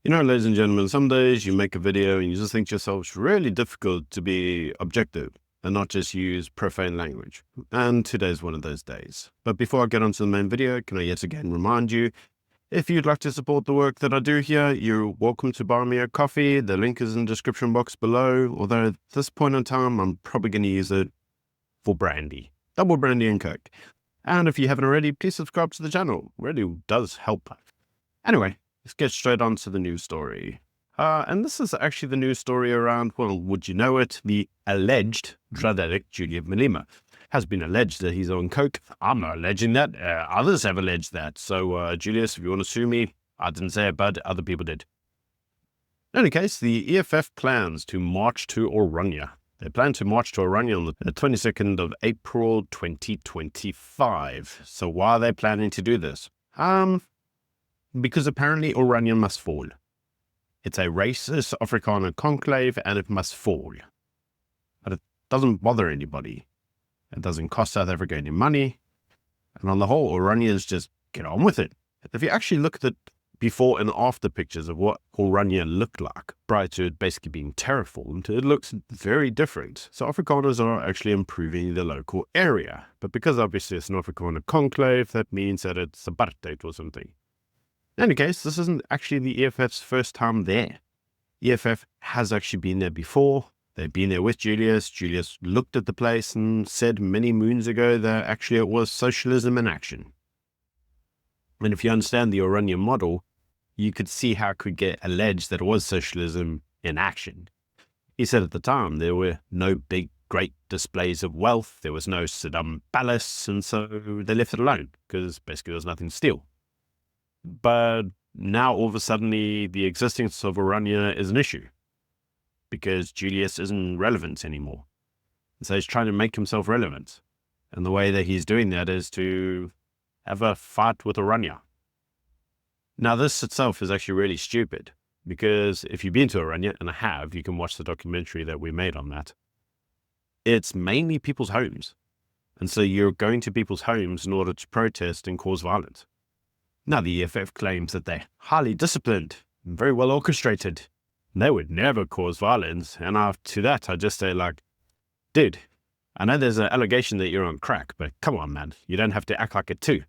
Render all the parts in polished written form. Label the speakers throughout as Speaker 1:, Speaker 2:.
Speaker 1: Ladies and gentlemen, some days you make a video and you just think to yourself, it's really difficult to be objective and not just use profane language. And today's one of those days. But before I get onto the main video, can I yet again remind you, if you'd like to support the work that I do here, you're welcome to buy me a coffee. The link is in the description box below. Although at this point in time, I'm probably going to use it for brandy. Double brandy and Coke. And if you haven't already, please subscribe to the channel. It really does help. Anyway, let's get straight on to the news story. And this is actually the news story around, well, would you know it, the alleged Rhetoric Julius Malema. Has been alleged that he's on coke. I'm not alleging that. Others have alleged that. So, Julius, if you want to sue me, I didn't say it, but other people did. In any case, the EFF plans to march to Orania. They plan to march to Orania on the 22nd of April, 2025. So why are they planning to do this? Because apparently Orania must fall. It's a racist Afrikaner conclave and it must fall. But it doesn't bother anybody. It doesn't cost South Africa any money. And on the whole, Orania is just get on with it. If you actually look at the before and after pictures of what Orania looked like prior to it basically being terraformed, it looks very different. So Afrikaners are actually improving the local area. But because obviously it's an Afrikaner conclave, that means that it's apartheid or something. In any case, this isn't actually the EFF's first time there. EFF has actually been there before. They've been there with Julius. Julius looked at the place and said many moons ago that actually it was socialism in action. And if you understand the Orania model, you could see how it could get alleged that it was socialism in action. He said at the time there were no big, great displays of wealth. There was no Saddam palace. And so they left it alone because basically there was nothing to steal. But now all of a sudden the existence of Orania is an issue because Julius isn't relevant anymore. And so he's trying to make himself relevant. And the way that he's doing that is to have a fight with Orania. Now this itself is actually really stupid because if you've been to Orania, and I have, you can watch the documentary that we made on that. It's mainly people's homes. And so you're going to people's homes in order to protest and cause violence. Now, the EFF claims that they're highly disciplined and very well orchestrated. They would never cause violence. And to that, I just say, dude, I know there's an allegation that you're on crack, but come on, man. You don't have to act like it too.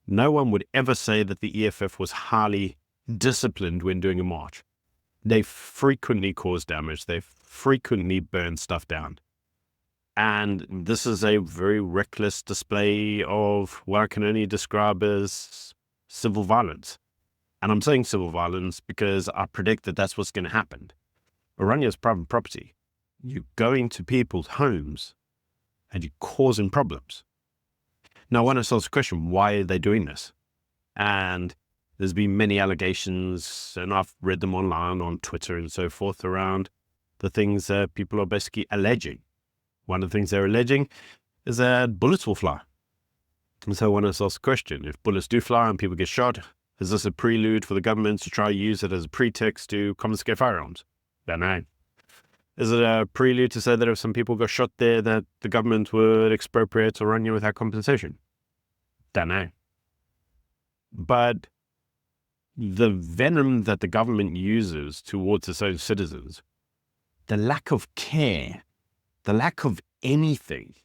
Speaker 1: No one would ever say that the EFF was highly disciplined when doing a march. They frequently cause damage. They frequently burn stuff down. And this is a very reckless display of what I can only describe as civil violence. And I'm saying civil violence because I predict that that's what's going to happen. Orania is private property. You're going to people's homes and you're causing problems. Now, I want to ask the question, why are they doing this? And there's been many allegations, and I've read them online on Twitter and so forth around the things that people are basically alleging. One of the things they're alleging is that bullets will fly. And so I want to ask the question, if bullets do fly and people get shot, is this a prelude for the government to try to use it as a pretext to confiscate firearms? Don't know. Is it a prelude to say that if some people got shot there, that the government would expropriate Orania without compensation? Don't know. But the venom that the government uses towards its own citizens, the lack of care, the lack of anything,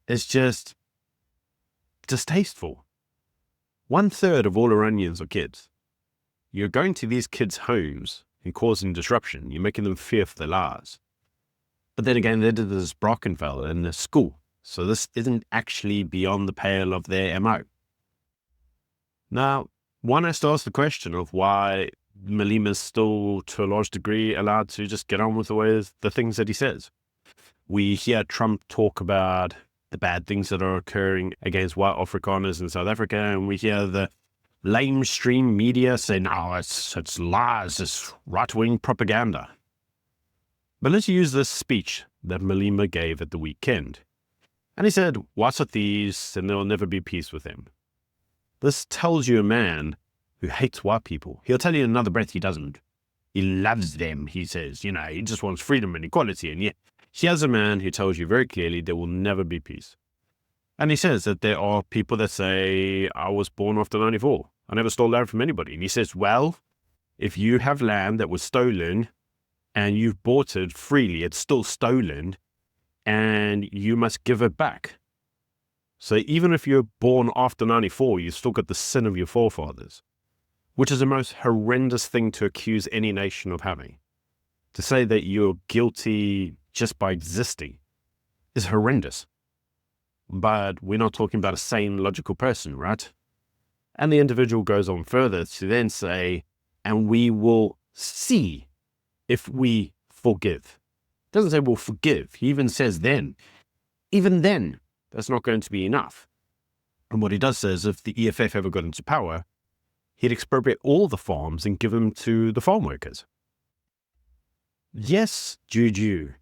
Speaker 1: is just distasteful. 1/3 of all Iranians are kids. You're going to these kids' homes and causing disruption. You're making them fear for their lives. But then again, they did this Brackenfell in the school. So this isn't actually beyond the pale of their MO. Now, one has to ask the question of why Malema is still, to a large degree, allowed to just get on with the things that he says. We hear Trump talk about the bad things that are occurring against white Afrikaners in South Africa, and we hear the lamestream media say, no, it's lies, it's right-wing propaganda. But let's use this speech that Malema gave at the weekend. And he said, whites are thieves, and there will never be peace with them. This tells you a man who hates white people. He'll tell you in another breath he doesn't. He loves them, he says. He just wants freedom and equality, and yet here's a man who tells you very clearly there will never be peace. And he says that there are people that say, I was born after 94. I never stole land from anybody. And he says, well, If you have land that was stolen and you've bought it freely, it's still stolen and you must give it back. So even if you're born after 94, you still got the sin of your forefathers, which is the most horrendous thing to accuse any nation of having. To say that you're guilty just by existing is horrendous. But we're not talking about a sane, logical person, right? And the individual goes on further to then say, and we will see if we forgive. It doesn't say we'll forgive. He even says then. Even then, that's not going to be enough. And what he does say is if the EFF ever got into power, he'd expropriate all the farms and give them to the farm workers. Yes, Juju.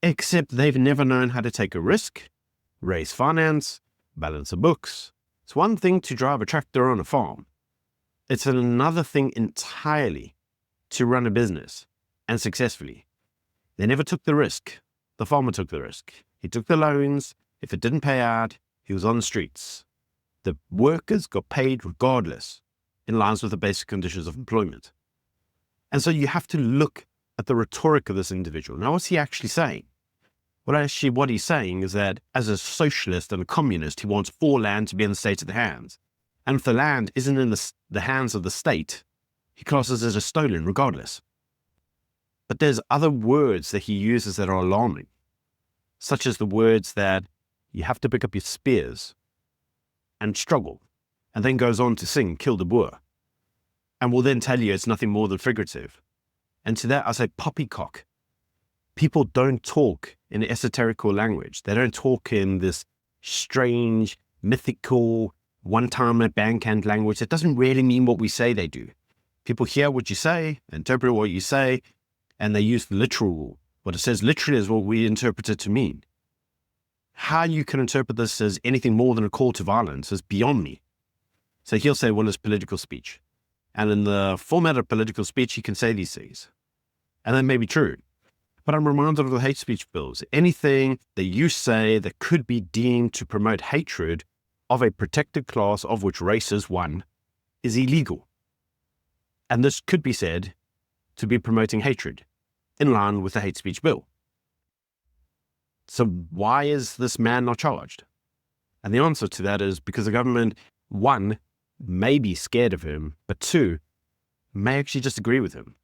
Speaker 1: Except they've never known how to take a risk, raise finance, balance the books. It's one thing to drive a tractor on a farm. It's another thing entirely to run a business, and successfully. They never took the risk. The farmer took the risk. He took the loans. If it didn't pay out, he was on the streets. The workers got paid regardless, in line with the basic conditions of employment. And so you have to look at the rhetoric of this individual. Now, what's he actually saying? Well, actually, what he's saying is that as a socialist and a communist, he wants all land to be in the state's hands. And if the land isn't in the hands of the state, he classes it as stolen regardless. But there's other words that he uses that are alarming, such as the words that you have to pick up your spears and struggle, and then goes on to sing Kill the Boer, and will then tell you it's nothing more than figurative. And to that I say poppycock. People don't talk in esoterical language. They don't talk in this strange, mythical, one-time at backhand language. It doesn't really mean what we say they do. People hear what you say, interpret what you say, and they use the literal. What it says literally is what we interpret it to mean. How you can interpret this as anything more than a call to violence is beyond me. So he'll say, well, it's political speech. And in the format of political speech, he can say these things. And that may be true. But I'm reminded of the hate speech bills. Anything that you say that could be deemed to promote hatred of a protected class, of which race is one, is illegal. And this could be said to be promoting hatred, in line with the hate speech bill. So why is this man not charged? And the answer to that is because the government, one, may be scared of him, but two, may actually just agree with him.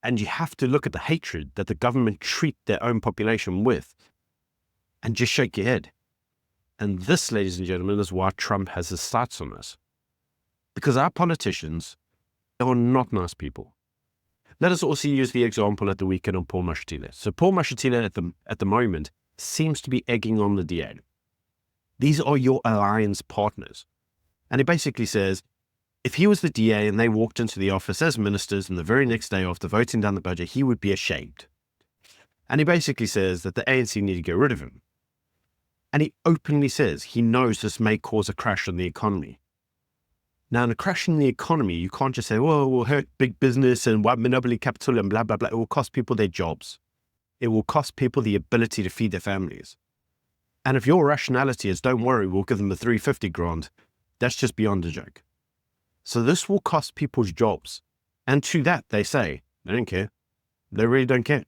Speaker 1: And you have to look at the hatred that the government treat their own population with and just shake your head. And this, ladies and gentlemen, is why Trump has his sights on us. Because our politicians are not nice people. Let us also use the example at the weekend of Paul Mashatile. So Paul Mashatile at the moment seems to be egging on the DA. These are your alliance partners. And he basically says, if he was the DA and they walked into the office as ministers and the very next day after voting down the budget, he would be ashamed. And he basically says that the ANC need to get rid of him. And he openly says he knows this may cause a crash in the economy. Now, in a crash in the economy, you can't just say, well, it will hurt big business and white monopoly capital and blah, blah, blah. It will cost people their jobs. It will cost people the ability to feed their families. And if your rationality is, don't worry, we'll give them the 350 grand, that's just beyond a joke. So this will cost people's jobs. And to that, they say, they don't care. They really don't care.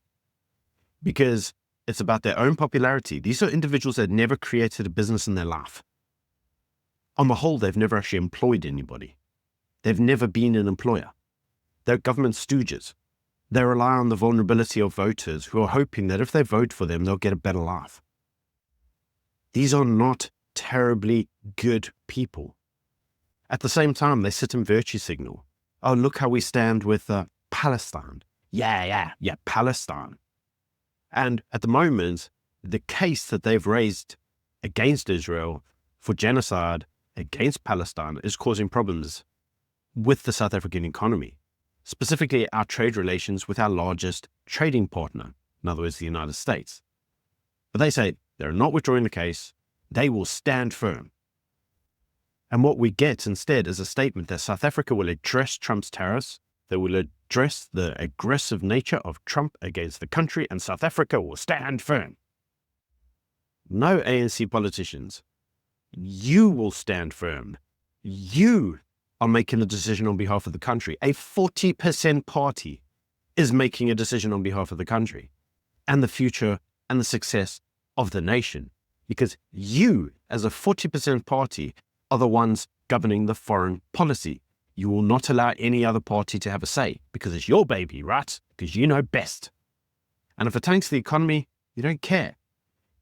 Speaker 1: Because it's about their own popularity. These are individuals that never created a business in their life. On the whole, they've never actually employed anybody. They've never been an employer. They're government stooges. They rely on the vulnerability of voters who are hoping that if they vote for them, they'll get a better life. These are not terribly good people. At the same time, they sit and virtue signal. Oh, look how we stand with Palestine. Yeah, Palestine. And at the moment, the case that they've raised against Israel for genocide against Palestine is causing problems with the South African economy, specifically our trade relations with our largest trading partner, in other words, the United States. But they say they're not withdrawing the case. They will stand firm. And what we get instead is a statement that South Africa will address Trump's tariffs, they will address the aggressive nature of Trump against the country, and South Africa will stand firm. No, ANC politicians, you will stand firm. You are making a decision on behalf of the country. A 40% party is making a decision on behalf of the country and the future and the success of the nation. Because you, as a 40% party, are the ones governing the foreign policy. You will not allow any other party to have a say because it's your baby, right? Because you know best. And if it tanks the economy, you don't care.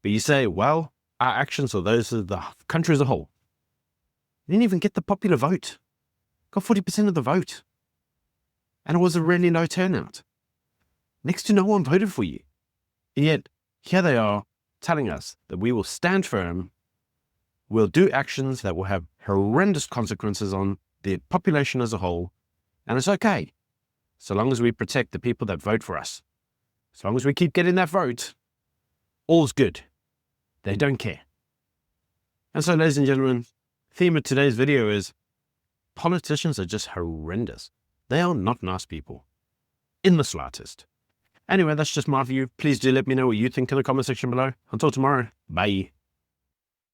Speaker 1: But you say, well, our actions are those of the country as a whole. You didn't even get the popular vote. Got 40% of the vote. And it was a really low turnout. Next to no one voted for you. And yet, here they are telling us that we will stand firm, we'll do actions that will have horrendous consequences on the population as a whole, and it's okay, so long as we protect the people that vote for us. As long as we keep getting that vote, all's good. They don't care. And so, ladies and gentlemen, the theme of today's video is politicians are just horrendous. They are not nice people, in the slightest. Anyway, that's just my view. Please do let me know what you think in the comment section below. Until tomorrow, bye.